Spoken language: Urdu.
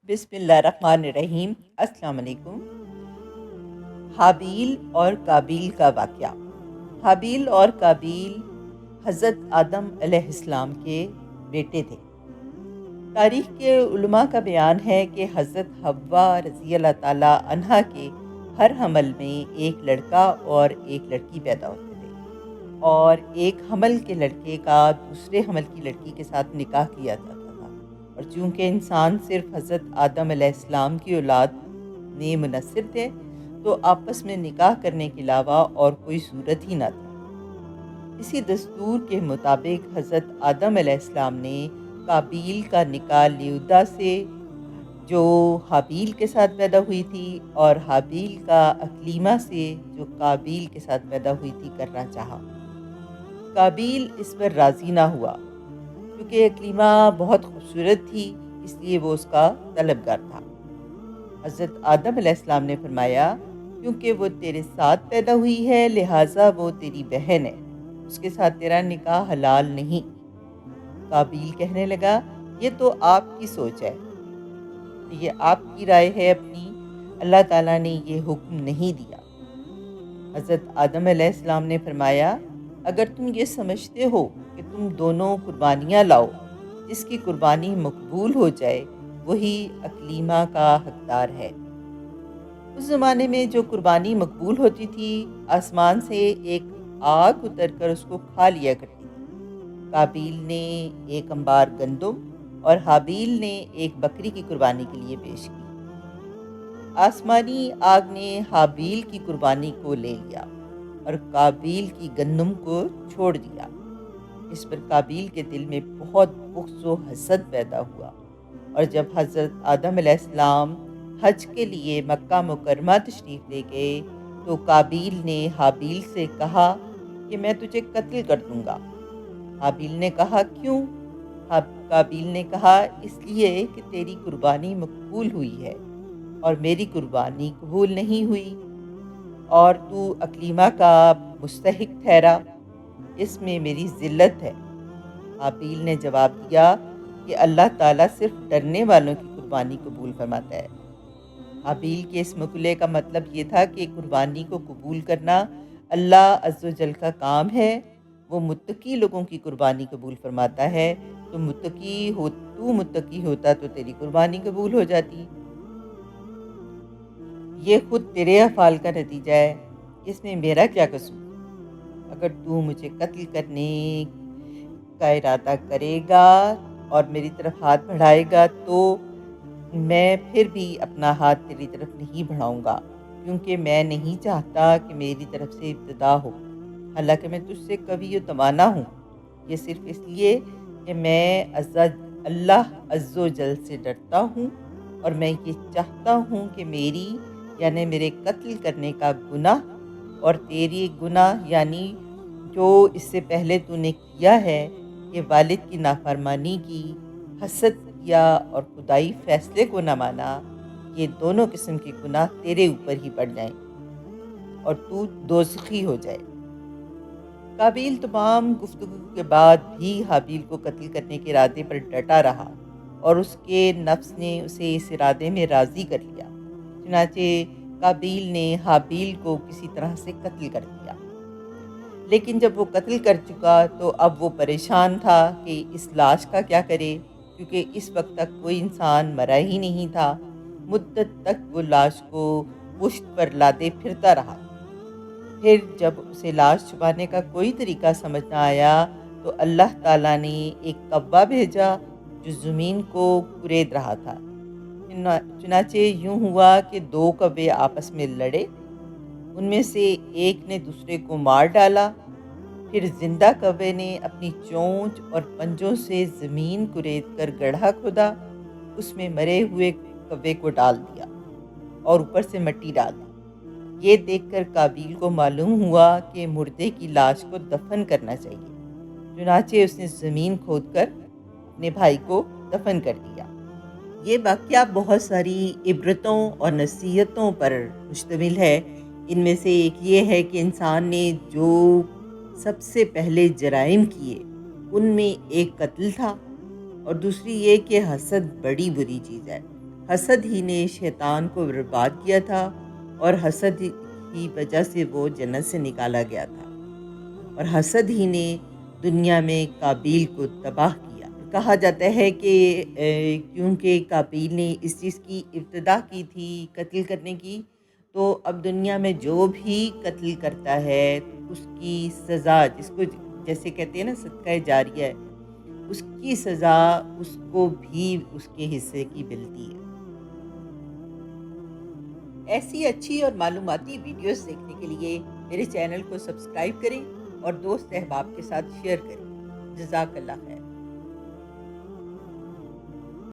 بسم اللہ الرحمن الرحیم۔ السلام علیکم۔ حابیل اور قابیل کا واقعہ۔ حابیل اور قابیل حضرت آدم علیہ السلام کے بیٹے تھے۔ تاریخ کے علماء کا بیان ہے کہ حضرت حوا رضی اللہ تعالیٰ عنہا کے ہر حمل میں ایک لڑکا اور ایک لڑکی پیدا ہوتے تھے، اور ایک حمل کے لڑکے کا دوسرے حمل کی لڑکی کے ساتھ نکاح کیا جاتا تھا، اور چونکہ انسان صرف حضرت آدم علیہ السلام کی اولاد میں منحصر تھے تو آپس میں نکاح کرنے کے علاوہ اور کوئی صورت ہی نہ تھی۔ اسی دستور کے مطابق حضرت آدم علیہ السلام نے قابیل کا نکاح لیودا سے جو حابیل کے ساتھ پیدا ہوئی تھی، اور حابیل کا اکلیمہ سے جو قابیل کے ساتھ پیدا ہوئی تھی کرنا چاہا۔ قابیل اس پر راضی نہ ہوا کیونکہ اکلیمہ بہت خوبصورت تھی، اس لیے وہ اس کا طلبگار تھا۔ حضرت آدم علیہ السلام نے فرمایا، کیونکہ وہ تیرے ساتھ پیدا ہوئی ہے لہٰذا وہ تیری بہن ہے، اس کے ساتھ تیرا نکاح حلال نہیں۔ قابیل کہنے لگا، یہ تو آپ کی سوچ ہے، یہ آپ کی رائے ہے اپنی، اللہ تعالیٰ نے یہ حکم نہیں دیا۔ حضرت آدم علیہ السلام نے فرمایا، اگر تم یہ سمجھتے ہو کہ تم دونوں قربانیاں لاؤ، جس کی قربانی مقبول ہو جائے وہی اکلیمہ کا حقدار ہے۔ اس زمانے میں جو قربانی مقبول ہوتی تھی، آسمان سے ایک آگ اتر کر اس کو کھا لیا کرتی تھی۔ قابیل نے ایک انبار گندم اور حابیل نے ایک بکری کی قربانی کے لیے پیش کی۔ آسمانی آگ نے حابیل کی قربانی کو لے لیا اور قابیل کی گندم کو چھوڑ دیا۔ اس پر قابیل کے دل میں بہت بغض و حسد پیدا ہوا، اور جب حضرت آدم علیہ السلام حج کے لیے مکہ مکرمہ تشریف لے گئے تو قابیل نے حابیل سے کہا کہ میں تجھے قتل کر دوں گا۔ حابیل نے کہا، کیوں؟ قابیل نے کہا، اس لیے کہ تیری قربانی مقبول ہوئی ہے اور میری قربانی قبول نہیں ہوئی، اور تو اکلیمہ کا مستحق ٹھہرا، اس میں میری ذلت ہے۔ حابیل نے جواب دیا کہ اللہ تعالیٰ صرف ڈرنے والوں کی قربانی قبول فرماتا ہے۔ حابیل کے اس مقولے کا مطلب یہ تھا کہ قربانی کو قبول کرنا اللہ عز و جل کا کام ہے، وہ متقی لوگوں کی قربانی قبول فرماتا ہے، تو متقی ہوتا تو تیری قربانی قبول ہو جاتی۔ یہ خود تیرے افعال کا نتیجہ ہے، اس میں میرا کیا قصور؟ اگر تو مجھے قتل کرنے کا ارادہ کرے گا اور میری طرف ہاتھ بڑھائے گا تو میں پھر بھی اپنا ہاتھ تیری طرف نہیں بڑھاؤں گا، کیونکہ میں نہیں چاہتا کہ میری طرف سے ابتدا ہو، حالانکہ میں تجھ سے قوی و توانا ہوں۔ یہ صرف اس لیے کہ میں اللہ عز و جل سے ڈرتا ہوں، اور میں یہ چاہتا ہوں کہ میری یعنی میرے قتل کرنے کا گناہ اور تیری گناہ یعنی جو اس سے پہلے تو نے کیا ہے کہ والد کی نافرمانی کی، حسد کیا اور خدائی فیصلے کو نہ مانا، یہ دونوں قسم کے گناہ تیرے اوپر ہی پڑ جائیں اور تو دوزخی ہو جائے۔ قابیل تمام گفتگو کے بعد بھی حابیل کو قتل کرنے کے ارادے پر ڈٹا رہا، اور اس کے نفس نے اسے اس ارادے میں راضی کر لیا۔ چنانچہ قابیل نے حابیل کو کسی طرح سے قتل کر دیا، لیکن جب وہ قتل کر چکا تو اب وہ پریشان تھا کہ اس لاش کا کیا کرے، کیونکہ اس وقت تک کوئی انسان مرا ہی نہیں تھا۔ مدت تک وہ لاش کو پشت پر لادے پھرتا رہا۔ پھر جب اسے لاش چھپانے کا کوئی طریقہ سمجھ نہ آیا تو اللہ تعالیٰ نے ایک کوا بھیجا جو زمین کو کورید رہا تھا۔ چنانچہ یوں ہوا کہ دو کوے آپس میں لڑے، ان میں سے ایک نے دوسرے کو مار ڈالا، پھر زندہ کوے نے اپنی چونچ اور پنجوں سے زمین کورید کر گڑھا کھودا، اس میں مرے ہوئے کوے کو ڈال دیا اور اوپر سے مٹی ڈال دی۔ یہ دیکھ کر قابیل کو معلوم ہوا کہ مردے کی لاش کو دفن کرنا چاہیے، چنانچہ اس نے زمین کھود کر اپنے بھائی کو دفن کر دیا۔ یہ واقعہ بہت ساری عبرتوں اور نصیحتوں پر مشتمل ہے۔ ان میں سے ایک یہ ہے کہ انسان نے جو سب سے پہلے جرائم کیے ان میں ایک قتل تھا، اور دوسری یہ کہ حسد بڑی بری چیز ہے۔ حسد ہی نے شیطان کو برباد کیا تھا اور حسد کی وجہ سے وہ جنت سے نکالا گیا تھا، اور حسد ہی نے دنیا میں قابیل کو تباہ کیا۔ کہا جاتا ہے کہ کیونکہ قابیل نے اس چیز کی ابتدا کی تھی قتل کرنے کی، تو اب دنیا میں جو بھی قتل کرتا ہے اس کی سزا، جس کو جیسے کہتے ہیں نا صدقہ جاریہ ہے، اس کی سزا اس کو بھی اس کے حصے کی ملتی ہے۔ ایسی اچھی اور معلوماتی ویڈیوز دیکھنے کے لیے میرے چینل کو سبسکرائب کریں اور دوست احباب کے ساتھ شیئر کریں۔ جزاک اللہ خیر۔